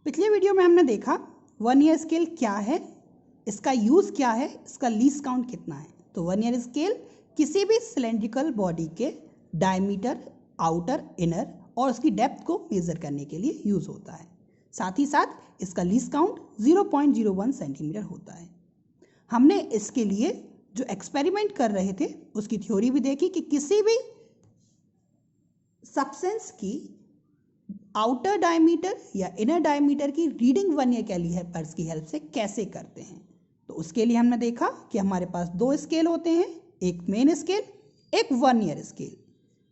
पिछले वीडियो में हमने देखा वन ईयर स्केल क्या है, इसका यूज़ क्या है, इसका लीस्ट काउंट कितना है। तो वन ईयर स्केल किसी भी सिलेंड्रिकल बॉडी के डायमीटर, आउटर, इनर और उसकी डेप्थ को मेज़र करने के लिए यूज़ होता है। साथ ही साथ इसका लीस्ट काउंट 0.01 सेंटीमीटर होता है। हमने इसके लिए जो एक्सपेरिमेंट कर रहे थे उसकी थ्योरी भी देखी कि किसी भी सब्सटेंस की आउटर डायमीटर या इनर डायमीटर की रीडिंग वन ईयर कैलिपर्स की हेल्प से कैसे करते हैं। तो उसके लिए हमने देखा कि हमारे पास दो स्केल होते हैं, एक मेन स्केल, एक one year scale.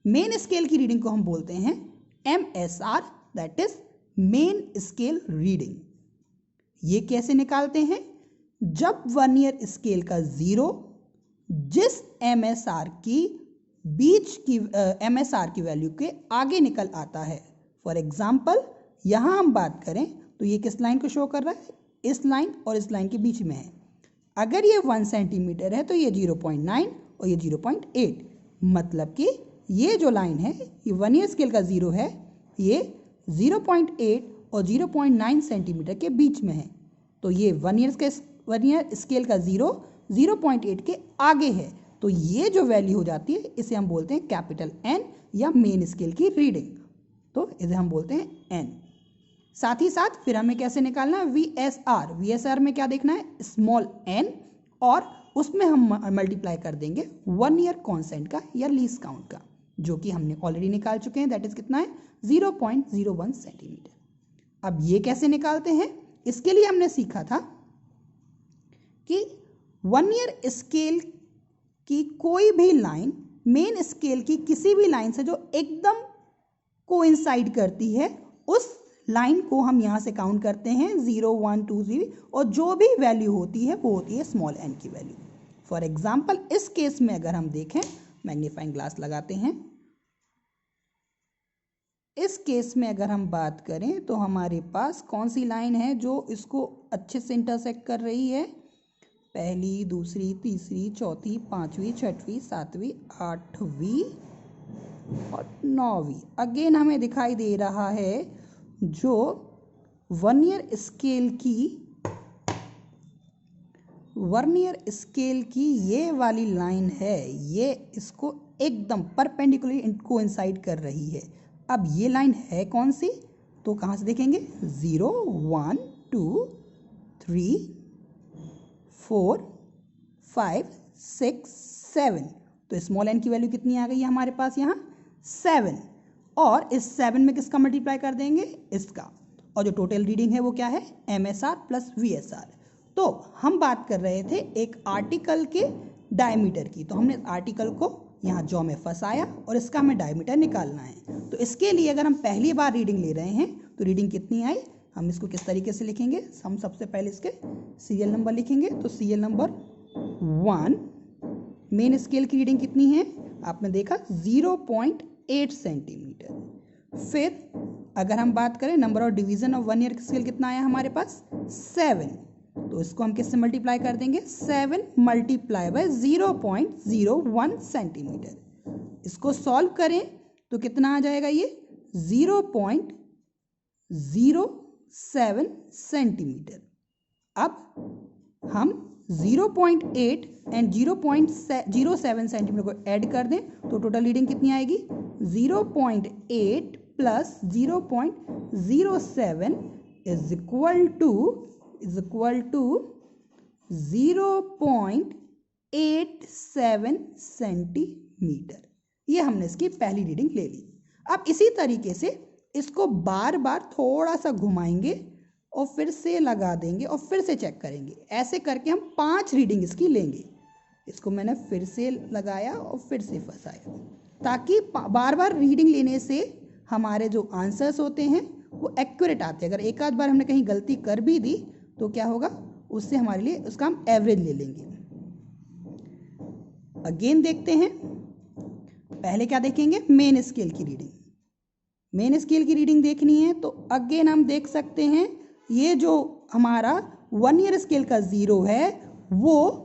Main scale की रीडिंग को हम बोलते हैं MSR, that is main scale reading. ये कैसे निकालते हैं? जब वन ईयर स्केल का जीरो जिस MSR की बीच की MSR की वैल्यू के आगे निकल आता है। फॉर एग्जाम्पल यहाँ हम बात करें तो ये किस लाइन को शो कर रहा है? इस लाइन और इस लाइन के बीच में है। अगर ये 1 सेंटीमीटर है तो ये 0.9 और ये 0.8, मतलब कि ये जो लाइन है ये वन ईयर स्केल का जीरो है, ये 0.8 और 0.9 सेंटीमीटर के बीच में है। तो ये वन ईयर स्केल का जीरो 0.8 के आगे है। तो ये जो वैल्यू हो जाती है इसे हम बोलते हैं कैपिटल N या मेन स्केल की रीडिंग। तो इसे हम बोलते हैं N। साथ ही साथ फिर हमें कैसे निकालना है? VSR में क्या देखना है? स्मॉल n, और उसमें हम मल्टीप्लाई कर देंगे वन ईयर कॉन्स्टेंट का या लीस्ट काउंट का, जो कि हमने ऑलरेडी निकाल चुके हैं। दैट इज कितना है? 0.01 सेंटीमीटर। अब ये कैसे निकालते हैं? इसके लिए हमने सीखा था कि वन ईयर स्केल की कोई भी लाइन मेन स्केल की किसी भी लाइन से जो एकदम कोइंसाइड करती है उस लाइन को हम यहाँ से काउंट करते हैं 0, 1, 2, 3, और जो भी वैल्यू होती है वो होती है स्मॉल n की वैल्यू। फॉर एग्जाम्पल इस केस में अगर हम देखें, मैग्नीफाइंग ग्लास लगाते हैं, इस केस में अगर हम बात करें तो हमारे पास कौन सी लाइन है जो इसको अच्छे से इंटरसेक्ट कर रही है? पहली, दूसरी, तीसरी, चौथी, पांचवी, छठवीं, सातवीं, आठवीं और नौवीं। अगेन हमें दिखाई दे रहा है जो वन ईयर स्केल की ये वाली लाइन है, ये इसको एकदम परपेंडिकुलरली कोइंसाइड कर रही है। अब ये लाइन है कौन सी? तो कहाँ से देखेंगे? 0, 1, 2, 3, 4, 5, 6, 7। तो स्मॉल n की वैल्यू कितनी आ गई है हमारे पास यहाँ? 7। और इस 7 में किसका मल्टीप्लाई कर देंगे? इसका। और जो टोटल रीडिंग है वो क्या है? MSR plus VSR। तो हम बात कर रहे थे एक आर्टिकल के डायमीटर की, तो हमने आर्टिकल को यहाँ जॉ में फंसाया और इसका हमें डायमीटर निकालना है। तो इसके लिए अगर हम पहली बार रीडिंग ले रहे हैं तो रीडिंग कितनी आई, हम इसको किस तरीके से लिखेंगे? हम सबसे पहले इसके सीरियल नंबर लिखेंगे। तो सीरियल नंबर 1, मेन स्केल की रीडिंग कितनी है? आपने देखा 0.8 सेंटीमीटर। फिर अगर हम बात करें number of division of one year scale कितना आया हमारे पास? 7। तो इसको हम किससे मल्टीप्लाई कर देंगे? 7 मल्टीप्लाई बाय 0.01 सेंटीमीटर। इसको सॉल्व करें तो कितना आ जाएगा? ये 0.07 सेंटीमीटर। अब हम 0.8 एंड 0.07 सेंटीमीटर को ऐड कर दें तो टोटल रीडिंग कितनी आएगी? 0.8 plus 0.07 is equal to 0.87 centimetre. ये हमने इसकी पहली रीडिंग ले ली। अब इसी तरीके से इसको बार बार थोड़ा सा घुमाएंगे और फिर से लगा देंगे और फिर से चेक करेंगे। ऐसे करके हम 5 रीडिंग इसकी लेंगे। इसको मैंने फिर से लगाया और फिर से फंसाया, ताकि बार बार रीडिंग लेने से हमारे जो आंसर्स होते हैं वो एक्यूरेट आते हैं। अगर एक आध बार हमने कहीं गलती कर भी दी तो क्या होगा? उससे हमारे लिए उसका हम एवरेज ले लेंगे। अगेन देखते हैं, पहले क्या देखेंगे? मेन स्केल की रीडिंग। मेन स्केल की रीडिंग देखनी है तो अगेन हम देख सकते हैं ये जो हमारा वन ईयर स्केल का जीरो है वो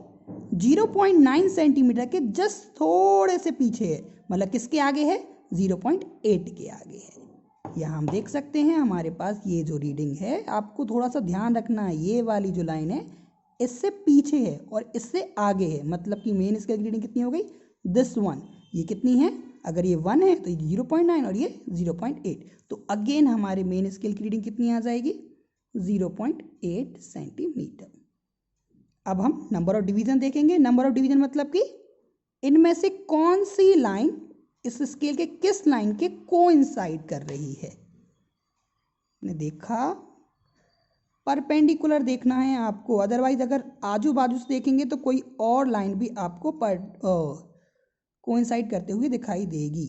0.9 सेंटीमीटर के जस्ट थोड़े से पीछे है, मतलब किसके आगे है? 0.8 के आगे है। यहाँ हम देख सकते हैं हमारे पास ये जो रीडिंग है, आपको थोड़ा सा ध्यान रखना है, ये वाली जो लाइन है इससे पीछे है और इससे आगे है, मतलब कि मेन स्केल की रीडिंग कितनी हो गई, दिस वन, ये कितनी है, अगर ये 1 है तो ये 0.9 और ये 0.8, तो अगेन हमारे मेन स्केल की रीडिंग कितनी आ जाएगी, 0.8 सेंटीमीटर। अब हम नंबर ऑफ डिवीजन देखेंगे। नंबर ऑफ डिवीजन मतलब कि इनमें से कौन सी लाइन इस स्केल के किस लाइन के कोइंसाइड कर रही है। ने देखा, परपेंडिकुलर देखना है आपको, अदरवाइज अगर आजू बाजू से देखेंगे तो कोई और लाइन भी आपको कोइंसाइड करते हुए दिखाई देगी।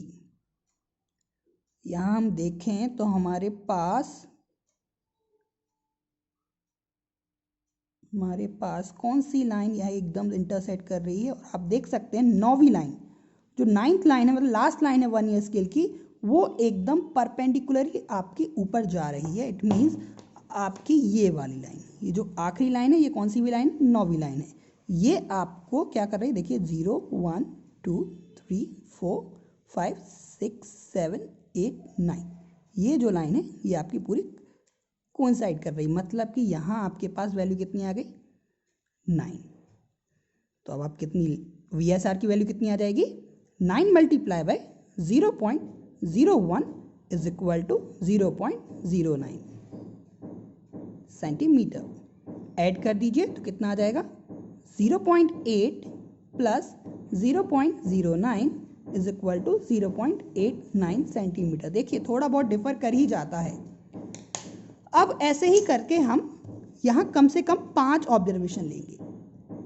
यहाँ हम देखें तो हमारे पास कौन सी लाइन यहाँ एकदम इंटरसेक्ट कर रही है, और आप देख सकते हैं 9वीं लाइन, जो 9th लाइन है, मतलब लास्ट लाइन है 1 ईयर स्केल की, वो एकदम परपेंडिकुलरली आपकी ऊपर जा रही है। इट मीन्स आपकी ये वाली लाइन, ये जो आखिरी लाइन है, ये कौन सी भी लाइन, 9वीं लाइन है, ये आपको क्या कर रही है, देखिए 0 1 2 3 4 5 6 7 8 9, ये जो लाइन है ये आपकी पूरी कोइंसाइड कर रही है, मतलब कि यहाँ आपके पास वैल्यू कितनी आ गई, 9। तो अब आप कितनी VSR की वैल्यू कितनी आ जाएगी, 9 multiply by 0.01 is equal to 0.09 centimetre. Add कर दीजिए तो कितना आ जाएगा, 0.8 plus 0.09 is equal to 0.89 centimetre. देखिए थोड़ा बहुत डिफर कर ही जाता है। अब ऐसे ही करके हम यहाँ कम से कम 5 ऑब्जर्वेशन लेंगे।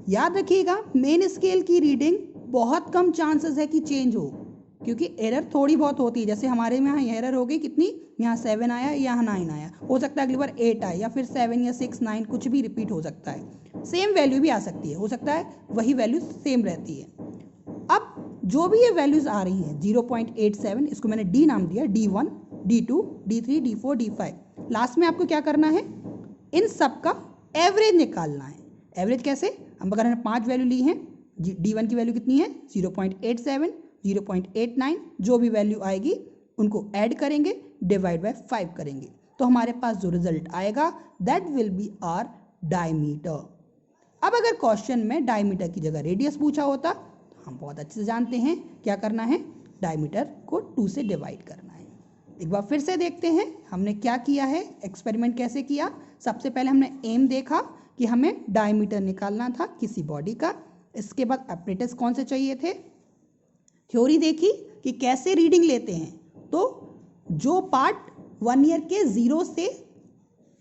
याद रखिएगा, मेन स्केल की रीडिंग बहुत कम चांसेस है कि चेंज हो, क्योंकि एरर थोड़ी बहुत होती है। जैसे हमारे में यहाँ एरर हो गई कितनी, यहाँ 7 आया, यहाँ 9 आया, हो सकता है अगली बार 8 आए, या फिर 7 या 6 9 कुछ भी रिपीट हो सकता है। सेम वैल्यू भी आ सकती है, हो सकता है वही वैल्यू सेम रहती है। अब जो भी ये वैल्यूज आ रही हैं 0.87, इसको मैंने डी नाम दिया, D1 D2 D3 D4 D5, last में आपको क्या करना है, इन सब का एवरेज निकालना है। एवरेज कैसे, हम अगर हमने 5 वैल्यू ली हैं, D1 की वैल्यू कितनी है 0.87 0.89, जो भी वैल्यू आएगी उनको ऐड करेंगे, डिवाइड बाय 5 करेंगे, तो हमारे पास जो रिजल्ट आएगा that will be our diameter. अब अगर क्वेश्चन में डायमीटर की जगह रेडियस पूछा होता, हम बहुत अच्छे से जानते हैं क्या करना है, डायमीटर को 2 से डिवाइड करना है। एक बार फिर से देखते हैं हमने क्या किया है, एक्सपेरिमेंट कैसे किया। सबसे पहले हमने एम देखा कि हमें डायमीटर निकालना था किसी बॉडी का। इसके बाद अपरेटस कौन से चाहिए थे, थ्योरी देखी कि कैसे रीडिंग लेते हैं। तो जो पार्ट 1 ईयर के 0 से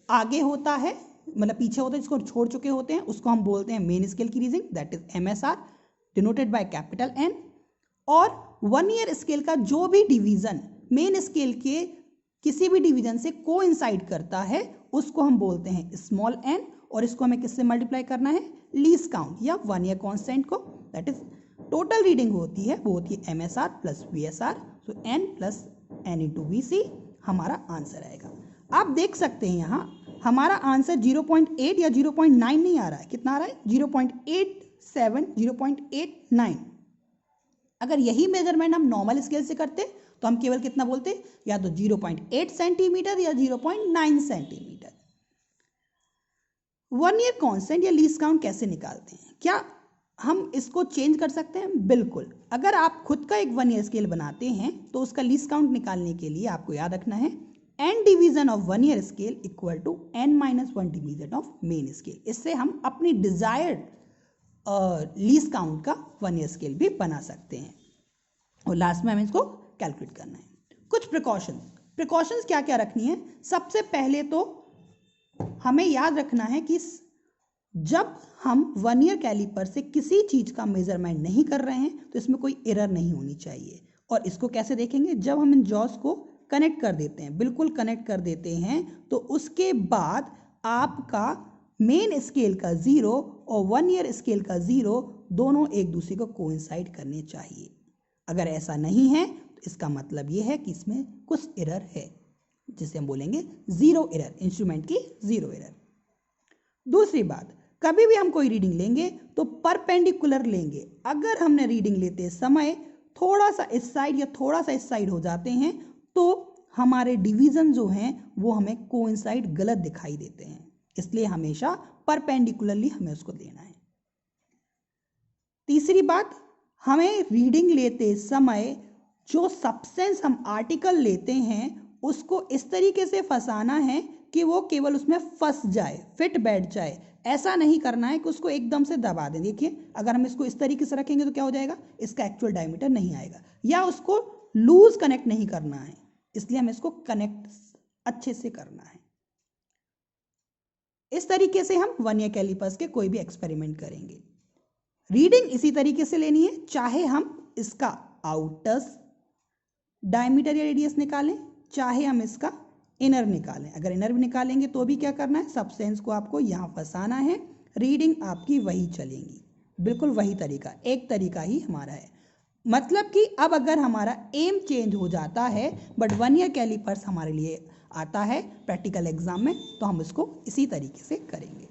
आगे होता है, मतलब पीछे होता है, जिसको छोड़ चुके होते हैं, उसको हम बोलते हैं मेन स्केल की reading, that is MSR denoted by capital N। और 1 ईयर स्केल का जो भी डिवीजन मेन स्केल के किसी भी डिवीजन से कोइंसाइड करता है उसको हम बोलते हैं स्मॉल n, और इसको हमें किससे मल्टीप्लाई करना है, लीस्ट काउंट या 1 ईयर कांस्टेंट को, दैट इज टोटल रीडिंग होती है वो होती है MSR प्लस VSR, सो n plus n into VC हमारा आंसर आएगा। आप देख सकते हैं यहाँ हमारा आंसर 0.8 या 0.9 नहीं आ रहा है, कितना आ रहा है 0.87 0.89। अगर यही मेजरमेंट हम नॉर्मल स्केल से करते तो हम केवल कितना बोलते, या तो 0.8 सेंटीमीटर या 0.9 सेंटीमीटर। 1 ईयर कांस्टेंट या लीस्ट काउंट कैसे निकालते हैं, क्या हम इसको चेंज कर सकते हैं? बिल्कुल। अगर आप खुद का एक 1 ईयर स्केल बनाते हैं तो उसका लीस्ट काउंट निकालने के लिए आपको याद रखना है n division of 1 year scale equal to n-1 division of main scale. इससे हम अपनी डिजायर्ड लीस्ट काउंट का 1 ईयर स्केल भी बना सकते हैं, और लास्ट में हमें इसको कैलकुलेट करना है। कुछ प्रिकॉशंस क्या क्या रखनी है, सबसे पहले तो हमें याद रखना है कि जब हम 1 ईयर कैलिपर से किसी चीज का मेजरमेंट नहीं कर रहे हैं तो इसमें कोई एरर नहीं होनी चाहिए। और इसको कैसे देखेंगे, जब हम इन जॉस को कनेक्ट कर देते हैं, बिल्कुल कनेक्ट कर देते हैं, तो उसके बाद आपका मेन स्केल का 0 और 1 ईयर स्केल का 0 दोनों एक दूसरे को कोइंसाइड करने चाहिए। अगर ऐसा नहीं है तो इसका मतलब ये है कि इसमें कुछ एरर है, जिसे हम बोलेंगे जीरो एरर, इंस्ट्रूमेंट की जीरो एरर। दूसरी बात, कभी भी हम कोई रीडिंग लेंगे तो परपेंडिकुलर लेंगे। अगर हमने रीडिंग लेते समय थोड़ा सा इस साइड या थोड़ा सा इस साइड हो जाते हैं तो हमारे डिवीजन जो हैं वो हमें कोइंसाइड गलत दिखाई देते हैं, इसलिए हमेशा परपेंडिकुलरली हमें उसको लेना है। तीसरी बात, हमें रीडिंग लेते समय जो सब्सटेंस हम आर्टिकल लेते हैं उसको इस तरीके से फंसाना है कि वो केवल उसमें फंस जाए, फिट बैठ जाए। ऐसा नहीं करना है कि उसको एकदम से दबा दें। देखिए अगर हम इसको इस तरीके से रखेंगे तो क्या हो जाएगा, इसका एक्चुअल डायमीटर नहीं आएगा, या उसको लूज कनेक्ट नहीं करना है, इसलिए हमें इसको कनेक्ट अच्छे से करना है। इस तरीके से हम वर्नियर कैलिपर्स के कोई भी एक्सपेरिमेंट करेंगे। रीडिंग इसी तरीके से लेनी है, चाहे हम इसका आउटर डायमीटर या रेडियस निकालें, चाहे हम इसका इनर निकालें। अगर इनर भी निकालेंगे तो भी क्या करना है, सब्सटेंस को आपको यहाँ फंसाना है, रीडिंग आपकी वही चलेंगी, बिल्कुल वही तरीका, एक तरीका ही हमारा है। मतलब कि अब अगर हमारा एम चेंज हो जाता है बट वर्नियर कैलिपर्स हमारे लिए आता है प्रैक्टिकल एग्जाम में, तो हम इसको इसी तरीके से करेंगे।